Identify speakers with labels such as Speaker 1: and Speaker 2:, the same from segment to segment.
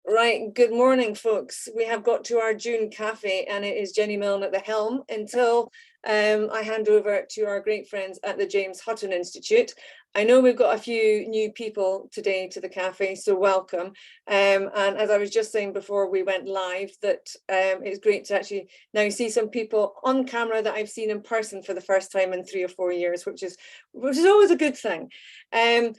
Speaker 1: Right, good morning, folks. We have got to our June Café and it is Jenny Milne at the helm until I hand over to our great friends at the James Hutton Institute. I know we've got a few new people today to the cafe, so welcome. And as I was just saying before we went live, that it's great to actually now see some people on camera that I've seen in person for the first time in 3 or 4 years, which is always a good thing.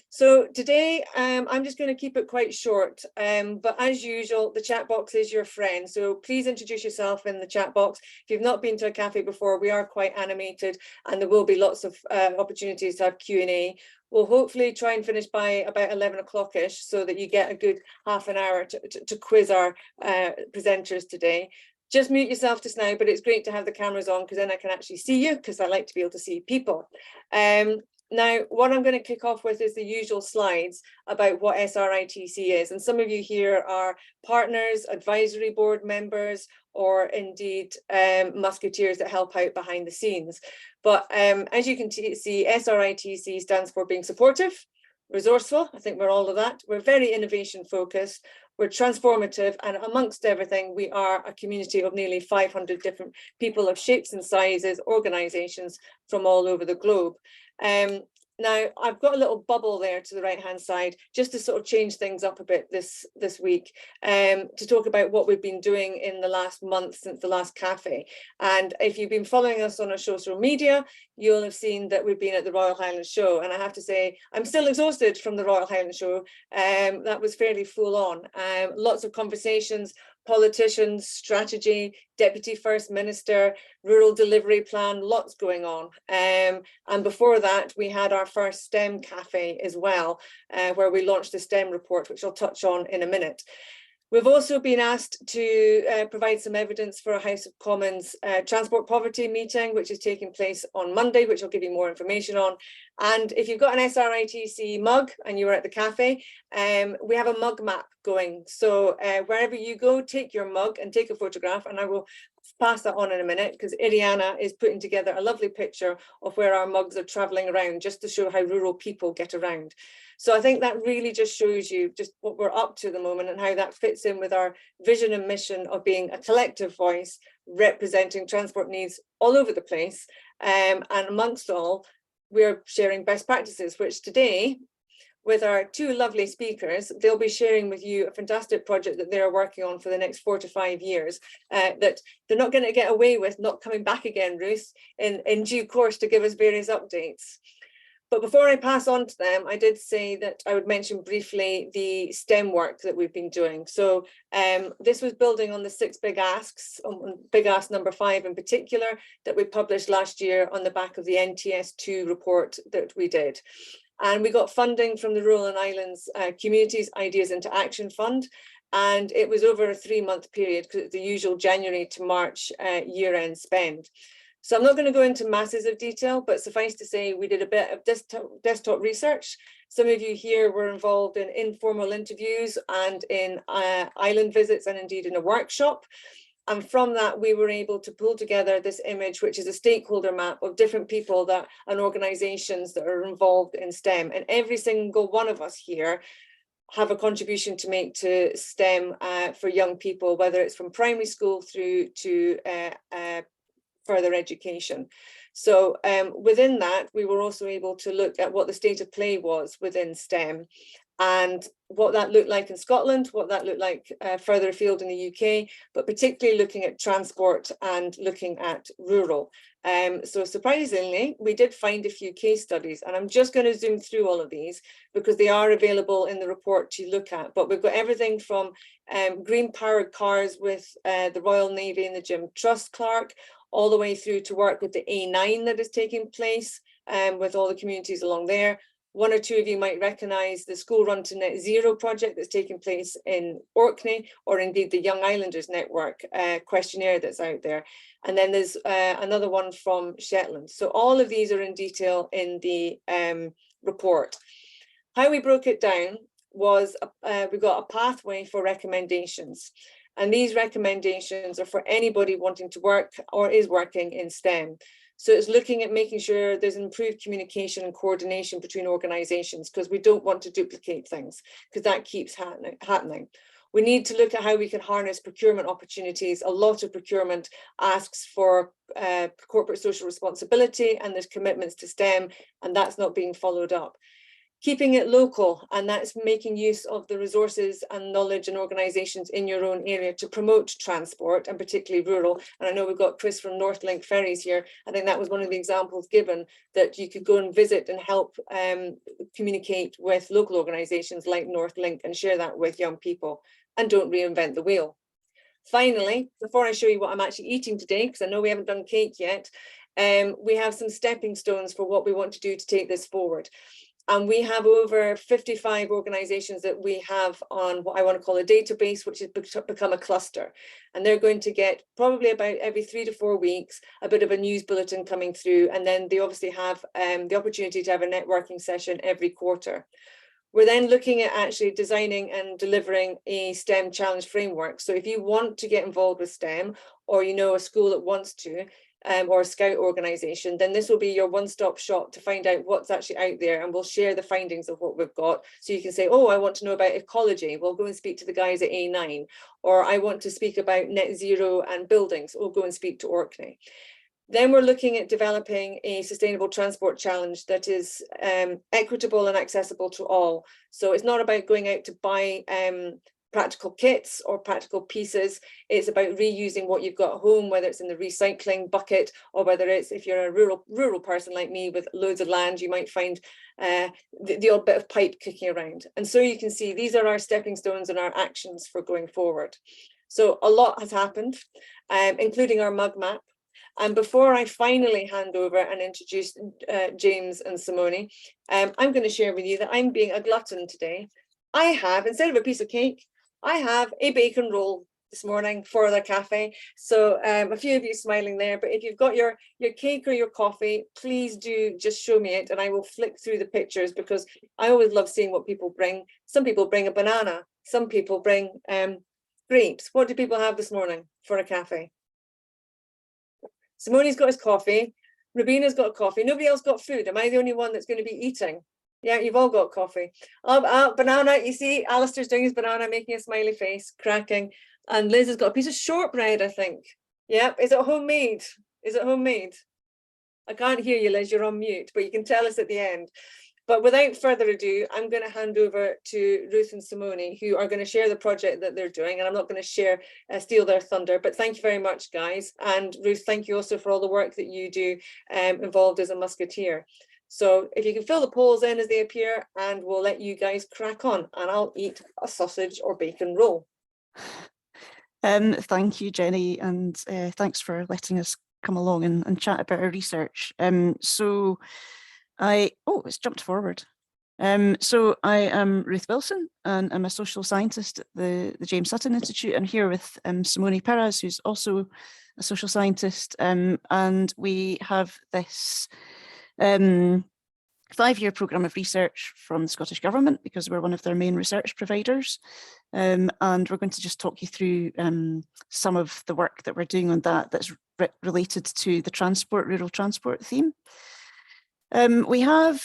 Speaker 1: So today I'm just going to keep it quite short, but as usual, the chat box is your friend. So please introduce yourself in the chat box. If you've not been to a cafe before, we are quite animated and there will be lots of opportunities to have Q&A. We'll hopefully try and finish by about 11 o'clock-ish so that you get a good half an hour to quiz our presenters today. Just mute yourself just now, but it's great to have the cameras on because then I can actually see you, because I like to be able to see people. Now, what I'm going to kick off with is the usual slides about what SRITC is. And some of you here are partners, advisory board members, or indeed musketeers that help out behind the scenes. But as you can see, SRITC stands for being supportive, resourceful. I think we're all of that. We're very innovation focused. We're transformative, and amongst everything, we are a community of nearly 500 different people of shapes and sizes, organisations from all over the globe. Now, I've got a little bubble there to the right-hand side, just to sort of change things up a bit this week, to talk about what we've been doing in the last month since the last cafe. And if you've been following us on our social media, you'll have seen that we've been at the Royal Highland Show. And I have to say, I'm still exhausted from the Royal Highland Show. That was fairly full on. Lots of conversations, politicians, strategy, Deputy First Minister, rural delivery plan, lots going on. And before that, we had our first STEM cafe as well, where we launched the STEM report, which I'll touch on in a minute. We've also been asked to provide some evidence for a House of Commons transport poverty meeting, which is taking place on Monday, which I'll give you more information on. And if you've got an SRITC mug and you were at the cafe, we have a mug map going. So wherever you go, take your mug and take a photograph, and I will pass that on in a minute because Iriana is putting together a lovely picture of where our mugs are traveling around, just to show how rural people get around. So I think that really just shows you just what we're up to at the moment and how that fits in with our vision and mission of being a collective voice representing transport needs all over the place. And amongst all, we're sharing best practices, which today, with our two lovely speakers, they'll be sharing with you a fantastic project that they're working on for the next 4 to 5 years, that they're not going to get away with not coming back again, Ruth, in due course to give us various updates. But before I pass on to them, I did say that I would mention briefly the STEM work that we've been doing. So this was building on the 6 big asks, big ask number 5 in particular, that we published last year on the back of the NTS2 report that we did. And we got funding from the Rural and Islands Communities Ideas into Action Fund. And it was over a 3-month period because it's the usual January to March year-end spend. So I'm not going to go into masses of detail, but suffice to say, we did a bit of desktop research. Some of you here were involved in informal interviews and in island visits and indeed in a workshop. And from that, we were able to pull together this image, which is a stakeholder map of different people that and organizations that are involved in STEM. And every single one of us here have a contribution to make to STEM for young people, whether it's from primary school through to further education. So within that, we were also able to look at what the state of play was within STEM and what that looked like in Scotland, what that looked like further afield in the UK, but particularly looking at transport and looking at rural. So surprisingly, we did find a few case studies, and I'm just going to zoom through all of these because they are available in the report to look at. But we've got everything from green powered cars with the Royal Navy and the Jim Trust Clark, all the way through to work with the A9 that is taking place with all the communities along there. 1 or 2 of you might recognise the School Run to Net Zero project that's taking place in Orkney, or indeed the Young Islanders Network questionnaire that's out there. And then there's another one from Shetland. So all of these are in detail in the report. How we broke it down was we got a pathway for recommendations. And these recommendations are for anybody wanting to work or is working in STEM. So it's looking at making sure there's improved communication and coordination between organisations, because we don't want to duplicate things, because that keeps happening. We need to look at how we can harness procurement opportunities. A lot of procurement asks for corporate social responsibility, and there's commitments to STEM, and that's not being followed up. Keeping it local, and that's making use of the resources and knowledge and organisations in your own area to promote transport, and particularly rural. And I know we've got Chris from Northlink Ferries here. I think that was one of the examples given, that you could go and visit and help communicate with local organisations like Northlink and share that with young people, and don't reinvent the wheel. Finally, before I show you what I'm actually eating today, because I know we haven't done cake yet, we have some stepping stones for what we want to do to take this forward. And we have over 55 organisations that we have on what I want to call a database, which has become a cluster. And they're going to get probably about every 3 to 4 weeks, a bit of a news bulletin coming through. And then they obviously have the opportunity to have a networking session every quarter. We're then looking at actually designing and delivering a STEM challenge framework. So if you want to get involved with STEM, or you know a school that wants to, or a Scout organisation, then this will be your one-stop shop to find out what's actually out there, and we'll share the findings of what we've got. So you can say, oh, I want to know about ecology. We'll go and speak to the guys at A9. Or I want to speak about net zero and buildings. We'll go and speak to Orkney. Then we're looking at developing a sustainable transport challenge that is equitable and accessible to all. So it's not about going out to buy practical kits or practical pieces. It's about reusing what you've got at home, whether it's in the recycling bucket, or whether it's, if you're a rural person like me with loads of land, you might find the odd bit of pipe kicking around. And so you can see these are our stepping stones and our actions for going forward. So a lot has happened, including our mug map. And before I finally hand over and introduce James and Simone, I'm going to share with you that I'm being a glutton today. I have, instead of a piece of cake, I have a bacon roll this morning for the cafe. So a few of you smiling there, but if you've got your cake or your coffee, please do just show me it, and I will flick through the pictures, because I always love seeing what people bring. Some people bring a banana, some people bring grapes. What do people have this morning for a cafe? Simone's got his coffee, Rubina's got coffee, nobody else got food. Am I the only one that's going to be eating? Yeah, you've all got coffee. Banana, you see, Alistair's doing his banana, making a smiley face, cracking. And Liz has got a piece of shortbread, I think. Yep, is it homemade? Is it homemade? I can't hear you, Liz, you're on mute, but you can tell us at the end. But without further ado, I'm going to hand over to Ruth and Simone, who are going to share the project that they're doing. And I'm not going to steal their thunder, but thank you very much, guys. And Ruth, thank you also for all the work that you do involved as a musketeer. So if you can fill the polls in as they appear, and we'll let you guys crack on, and I'll eat a sausage or bacon roll.
Speaker 2: Thank you, Jenny, and thanks for letting us come along and chat about our research. It's jumped forward. So I am Ruth Wilson, and I'm a social scientist at the James Hutton Institute. I'm here with Simone Piras, who's also a social scientist, and we have this 5-year programme of research from the Scottish Government, because we're one of their main research providers. And we're going to just talk you through some of the work that we're doing on that's related to the rural transport theme. We have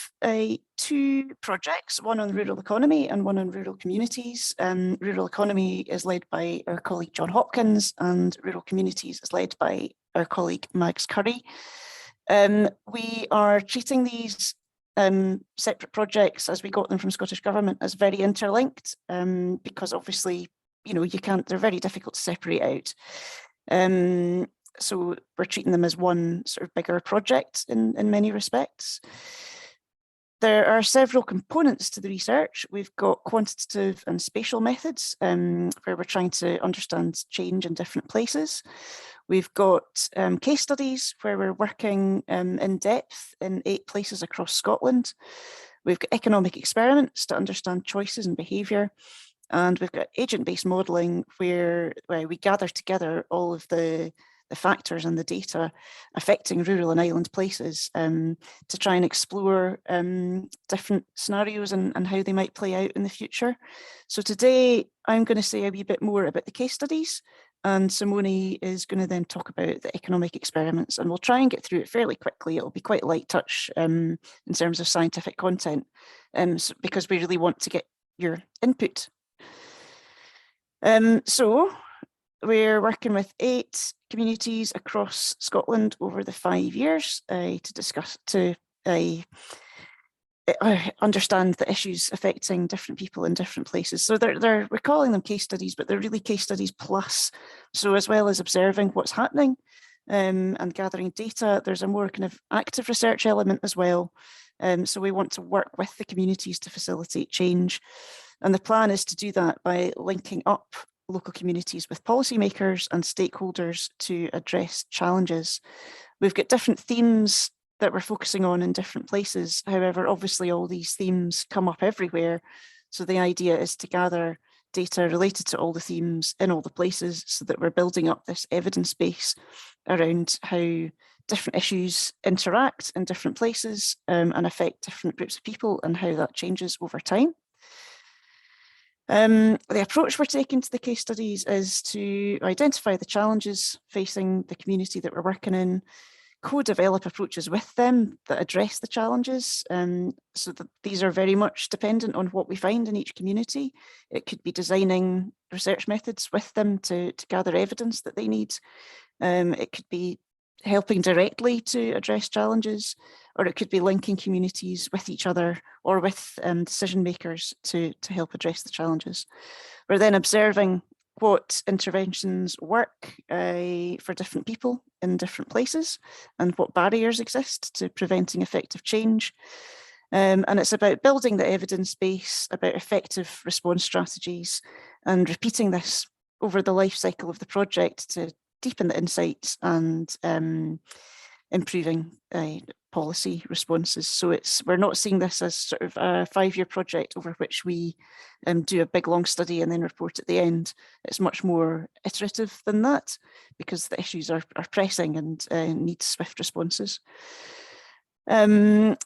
Speaker 2: 2 projects, one on rural economy and one on rural communities. Rural economy is led by our colleague John Hopkins, and rural communities is led by our colleague Mags Curry. We are treating these separate projects, as we got them from Scottish Government, as very interlinked, because obviously, they're very difficult to separate out. So we're treating them as one sort of bigger project in many respects. There are several components to the research. We've got quantitative and spatial methods, where we're trying to understand change in different places. We've got case studies where we're working in depth in 8 places across Scotland. We've got economic experiments to understand choices and behaviour. And we've got agent-based modelling where we gather together all of the factors and the data affecting rural and island places to try and explore different scenarios and how they might play out in the future. So today I'm going to say a wee bit more about the case studies, and Simone is going to then talk about the economic experiments, and we'll try and get through it fairly quickly. It'll be quite light touch in terms of scientific content, because we really want to get your input. So we're working with 8 communities across Scotland over the 5 years to understand the issues affecting different people in different places. So we're calling them case studies, but they're really case studies plus. So as well as observing what's happening and gathering data, there's a more kind of active research element as well. So we want to work with the communities to facilitate change. And the plan is to do that by linking up local communities with policymakers and stakeholders to address challenges. We've got different themes that we're focusing on in different places. However, obviously all these themes come up everywhere. So the idea is to gather data related to all the themes in all the places so that we're building up this evidence base around how different issues interact in different places and affect different groups of people and how that changes over time. The approach we're taking to the case studies is to identify the challenges facing the community that we're working in, co-develop approaches with them that address the challenges. So that these are very much dependent on what we find in each community. It could be designing research methods with them to gather evidence that they need. It could be helping directly to address challenges, or it could be linking communities with each other or with decision makers to help address the challenges. We're then observing what interventions work for different people in different places and what barriers exist to preventing effective change. And it's about building the evidence base, about effective response strategies, and repeating this over the life cycle of the project to deepen the insights and improving policy responses. So we're not seeing this as sort of a 5-year project over which we do a big long study and then report at the end. It's much more iterative than that because the issues are pressing and need swift responses. We're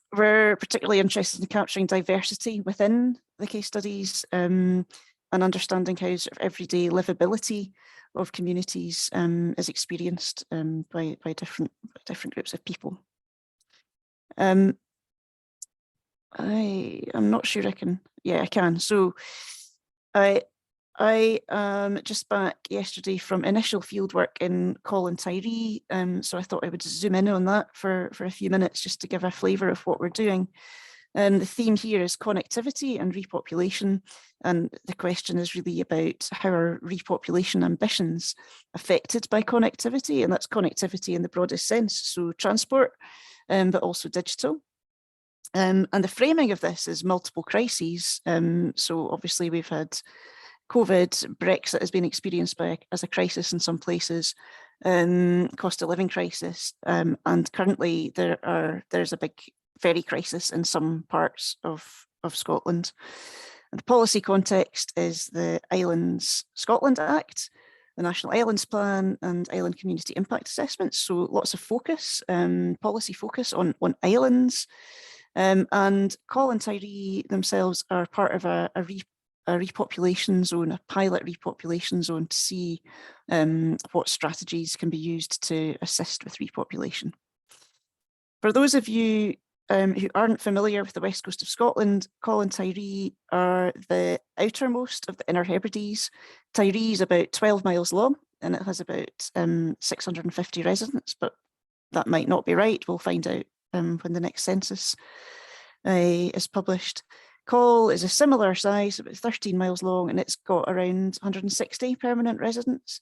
Speaker 2: particularly interested in capturing diversity within the case studies and understanding how sort of everyday livability of communities is experienced by different groups of people. I'm not sure I can, yeah, I can. So I am just back yesterday from initial fieldwork in Colin-Tyree, so I thought I would zoom in on that for a few minutes just to give a flavour of what we're doing. The theme here is connectivity and repopulation, and the question is really about how are repopulation ambitions affected by connectivity, and that's connectivity in the broadest sense, so transport, but also digital. And the framing of this is multiple crises. So obviously we've had COVID, Brexit has been experienced as a crisis in some places, cost of living crisis, and currently there's a big ferry crisis in some parts of Scotland. And the policy context is the Islands Scotland Act, the National Islands Plan and Island Community Impact Assessments. So lots of focus, policy focus on islands. And Colin-Tyree themselves are part of a repopulation zone, a pilot repopulation zone to see what strategies can be used to assist with repopulation. For those of you who aren't familiar with the west coast of Scotland, Colin-Tyree are the outermost of the Inner Hebrides. Tyree is about 12 miles long and it has about 650 residents, but that might not be right. We'll find out when the next census is published. Col is a similar size, about 13 miles long, and it's got around 160 permanent residents.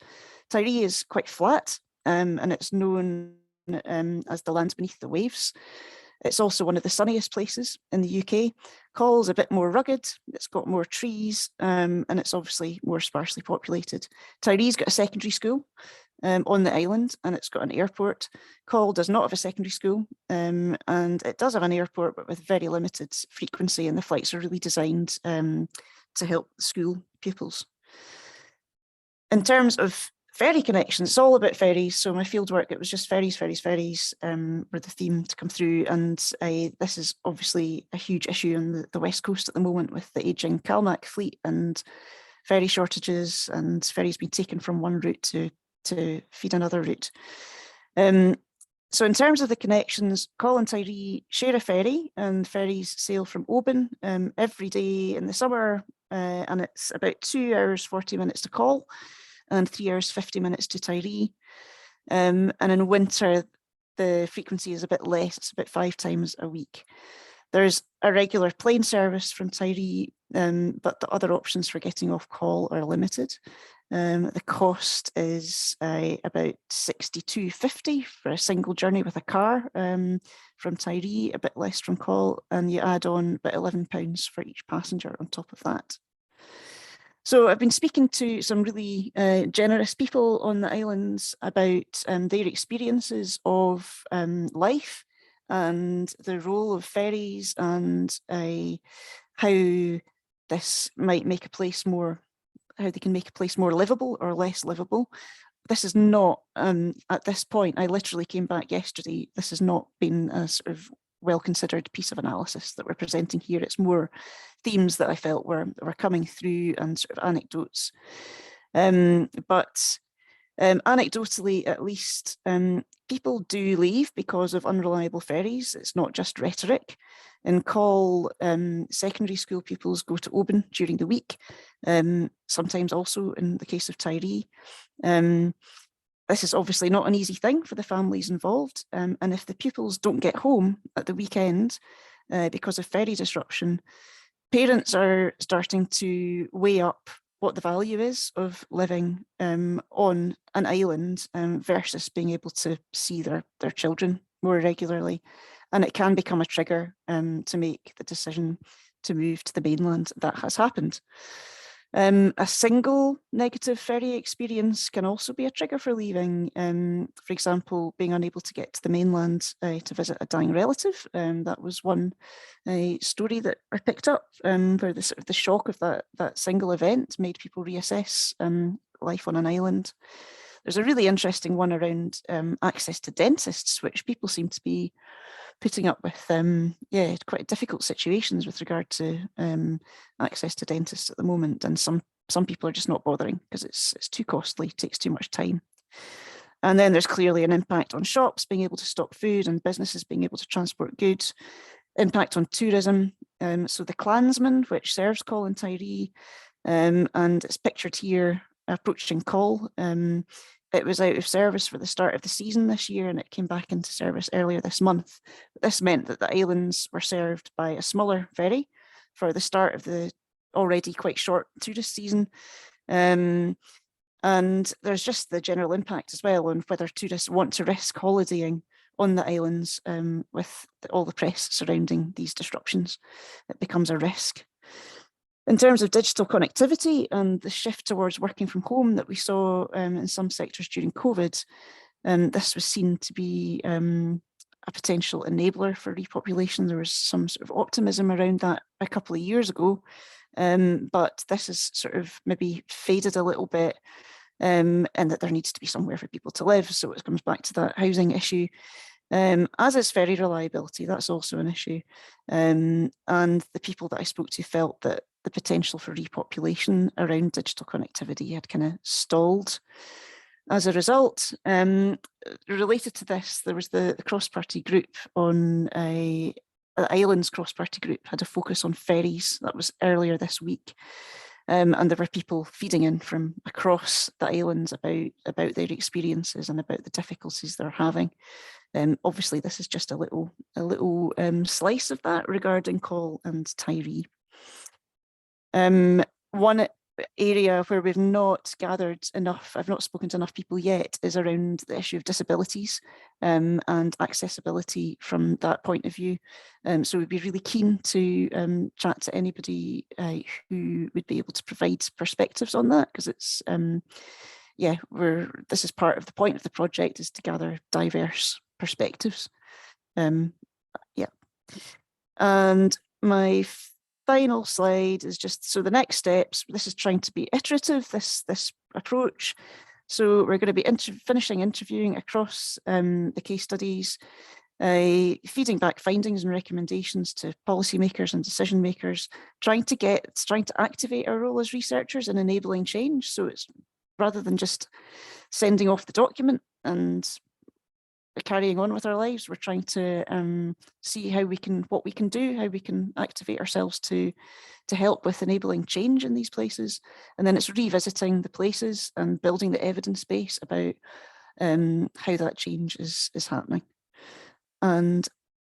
Speaker 2: Tyree is quite flat, and it's known as the land beneath the waves. It's also one of the sunniest places in the UK. Col's a bit more rugged, it's got more trees, and it's obviously more sparsely populated. Tyree's got a secondary school on the island, and it's got an airport. Col does not have a secondary school, and it does have an airport, but with very limited frequency, and the flights are really designed to help school pupils. In terms of ferry connections, it's all about ferries. So my fieldwork, it was just ferries were the theme to come through. And this is obviously a huge issue on the west coast at the moment with the ageing Calmac fleet and ferry shortages, and ferries being taken from one route to feed another route. So in terms of the connections, Colin-Tyree share a ferry, and ferries sail from Oban every day in the summer and it's about 2 hours 40 minutes to Call and 3 hours 50 minutes to Tiree. And in winter, the frequency is a bit less, it's about 5 times a week. There's a regular plane service from Tiree, but the other options for getting off Call are limited. The cost is about $62.50 for a single journey with a car from Tiree, a bit less from Call, and you add on about £11 for each passenger on top of that. So I've been speaking to some really generous people on the islands about their experiences of life and the role of ferries and how this might make a place more, how they can make a place more livable or less livable. This is not, at this point, I literally came back yesterday, this has not been a sort of well-considered piece of analysis that we're presenting here. It's more themes that I felt were coming through and sort of anecdotes. But anecdotally, at least, people do leave because of unreliable ferries. It's not just rhetoric. In Call, secondary school pupils go to Oban during the week, sometimes also in the case of Tiree. This is obviously not an easy thing for the families involved. And if the pupils don't get home at the weekend because of ferry disruption, parents are starting to weigh up what the value is of living on an island versus being able to see their children more regularly. And it can become a trigger to make the decision to move to the mainland. That has happened. A single negative ferry experience can also be a trigger for leaving. For example, being unable to get to the mainland to visit a dying relative. That was one story that I picked up where the sort of the shock of that single event made people reassess life on an island. There's a really interesting one around access to dentists, which people seem to be putting up with quite difficult situations with regard to access to dentists at the moment, and some people are just not bothering because it's too costly, takes too much time. And then there's clearly an impact on shops being able to stock food and businesses being able to transport goods, impact on tourism. So the Clansman, which serves Call and Tiree, and it's pictured here approaching Call. It was out of service for the start of the season this year, and it came back into service earlier this month. But this meant that the islands were served by a smaller ferry for the start of the already quite short tourist season. And there's just the general impact as well on whether tourists want to risk holidaying on the islands with all the press surrounding these disruptions. It becomes a risk. In terms of digital connectivity and the shift towards working from home that we saw in some sectors during COVID, this was seen to be a potential enabler for repopulation. There was some sort of optimism around that a couple of years ago, but this has sort of maybe faded a little bit, and that there needs to be somewhere for people to live. So it comes back to that housing issue. As is ferry reliability, that's also an issue. And the people that I spoke to felt that the potential for repopulation around digital connectivity had kind of stalled. As a result, related to this, there was the cross-party group on the Islands cross-party group had a focus on ferries. That was earlier this week. And there were people feeding in from across the islands about their experiences and about the difficulties they're having. Obviously, this is just a little slice of that regarding Call and Tiree. One area where we've not gathered enough, I've not spoken to enough people yet, is around the issue of disabilities and accessibility from that point of view. So we'd be really keen to chat to anybody who would be able to provide perspectives on that, because it's, this is part of the point of the project, is to gather diverse perspectives. And my final slide is just, so the next steps, this is trying to be iterative, this approach. So we're going to be finishing interviewing across the case studies, feeding back findings and recommendations to policymakers and decision makers, trying to activate our role as researchers in enabling change. So it's rather than just sending off the document and carrying on with our lives. We're trying to see how what we can do, how we can activate ourselves to help with enabling change in these places. And then it's revisiting the places and building the evidence base about how that change is happening. And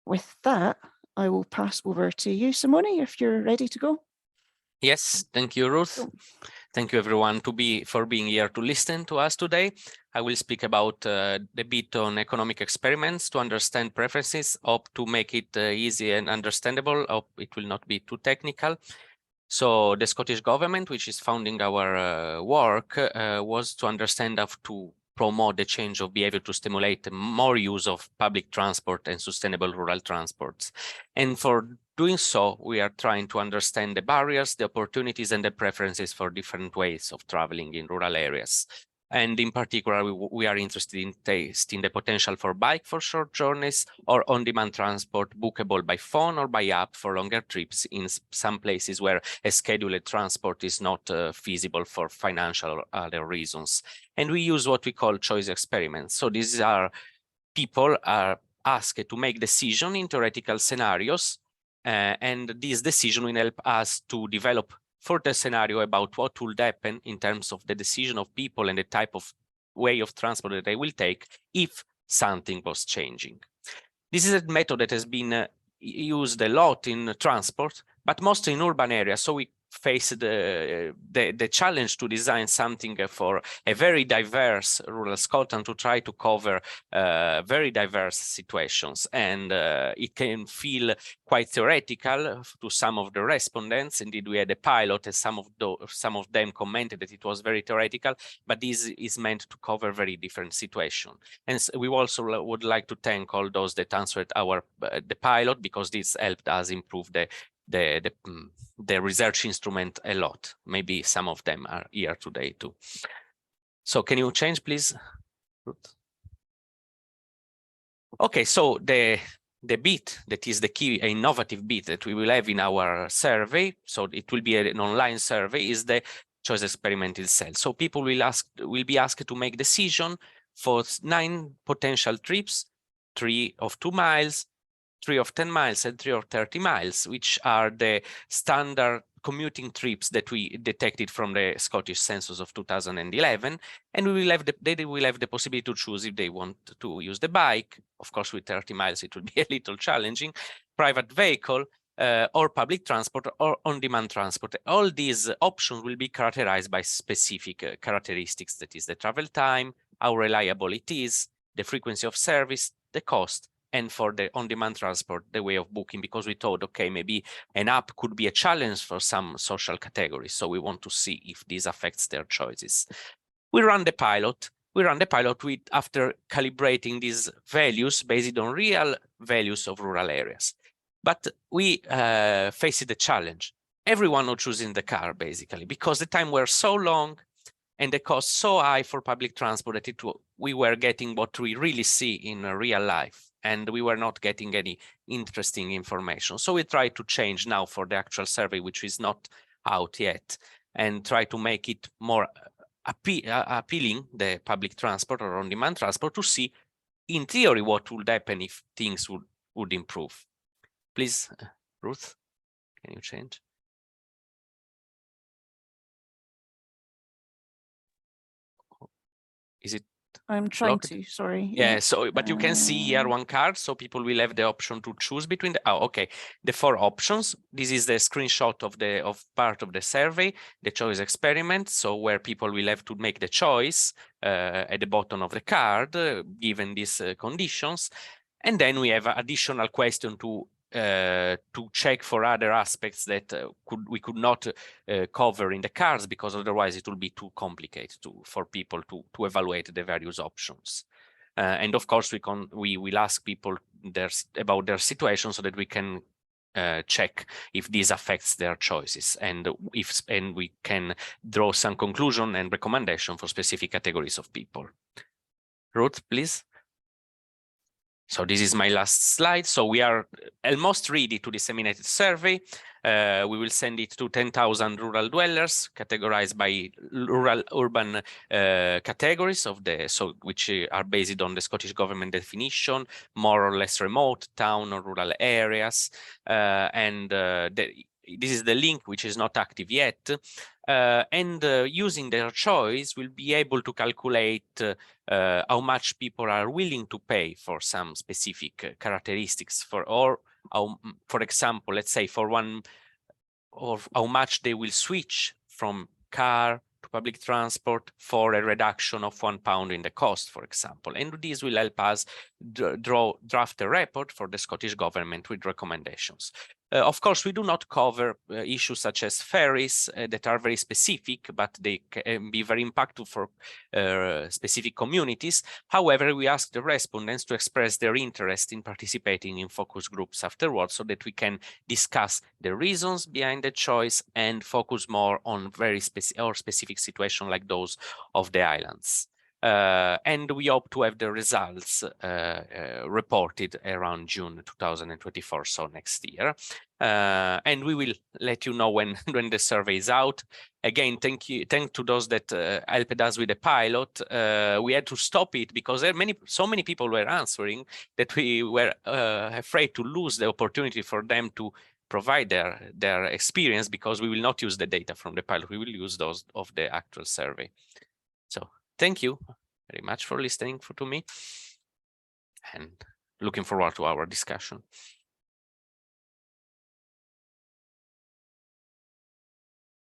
Speaker 2: with that, I will pass over to you, Simone, if you're ready to go.
Speaker 3: Yes, thank you, Ruth.
Speaker 2: Cool.
Speaker 3: Thank you, everyone, for being here to listen to us today. I will speak about the bit on economic experiments to understand preferences, hope to make it easy and understandable. Hope it will not be too technical. So the Scottish government, which is founding our work, was to understand how to promote the change of behavior to stimulate more use of public transport and sustainable rural transports. And for doing so, we are trying to understand the barriers, the opportunities, and the preferences for different ways of traveling in rural areas. And in particular, we are interested in testing the potential for bike for short journeys or on-demand transport bookable by phone or by app for longer trips in some places where a scheduled transport is not feasible for financial or other reasons. And we use what we call choice experiments. So these are people are asked to make decisions in theoretical scenarios, and this decision will help us to develop further scenario about what will happen in terms of the decision of people and the type of way of transport that they will take if something was changing. This is a method that has been used a lot in transport, but mostly in urban areas. So we face the challenge to design something for a very diverse rural Scotland to try to cover very diverse situations. And it can feel quite theoretical to some of the respondents. Indeed, we had a pilot, and some of them commented that it was very theoretical, but this is meant to cover very different situations. And we also would like to thank all those that answered the pilot, because this helped us improve the research instrument a lot. Maybe some of them are here today too. So can you change, please, Ruth? Okay, so the bit that is the key innovative bit that we will have in our survey, so it will be an online survey, is the choice experiment itself. So people will be asked to make decision for 9 potential trips, 3 of 2 miles, 3 of 10 miles, and 3 of 30 miles, which are the standard commuting trips that we detected from the Scottish census of 2011. And they will have the possibility to choose if they want to use the bike. Of course, with 30 miles, it will be a little challenging, private vehicle, or public transport, or on-demand transport. All these options will be characterized by specific characteristics, that is the travel time, how reliable it is, the frequency of service, the cost, and for the on-demand transport, the way of booking, because we thought, okay, maybe an app could be a challenge for some social categories. So we want to see if this affects their choices. We run the pilot. After calibrating these values based on real values of rural areas. But we faced the challenge. Everyone was choosing the car, basically, because the time were so long and the cost so high for public transport that we were getting what we really see in real life, and we were not getting any interesting information. So we try to change now for the actual survey, which is not out yet, and try to make it more appealing, the public transport or on-demand transport, to see in theory what would happen if things would improve. Please, Ruth, can you change? Is it?
Speaker 2: I'm trying
Speaker 3: blocked?
Speaker 2: to, sorry.
Speaker 3: Yeah, so, but you can see here one card, so people will have the option to choose between the 4 options. This is the screenshot of part of the survey, the choice experiment. So where people will have to make the choice at the bottom of the card, given these conditions. And then we have additional question to check for other aspects that we could not cover in the cards, because otherwise it will be too complicated for people to evaluate the various options. And of course, we will ask people about their situation so that we can check if this affects their choices, and we can draw some conclusion and recommendation for specific categories of people. Ruth, please. So this is my last slide. So we are almost ready to disseminate the survey. We will send it to 10,000 rural dwellers, categorized by rural urban categories of which are based on the Scottish Government definition, more or less remote town or rural areas. This is the link, which is not active yet. Using their choice, we'll be able to calculate how much people are willing to pay for some specific characteristics for example, let's say for one, or how much they will switch from car to public transport for a reduction of £1 in the cost, for example. And this will help us draft a report for the Scottish Government with recommendations. Of course, we do not cover issues such as ferries that are very specific, but they can be very impactful for specific communities. However, we ask the respondents to express their interest in participating in focus groups afterwards, so that we can discuss the reasons behind the choice and focus more on very specific situations like those of the islands. And we hope to have the results reported around June 2024, so next year. And we will let you know when the survey is out. Again, thank to those that helped us with the pilot. We had to stop it because so many people were answering that we were afraid to lose the opportunity for them to provide their experience, because we will not use the data from the pilot. We will use those of the actual survey. So thank you very much for listening to me, and looking forward to our discussion.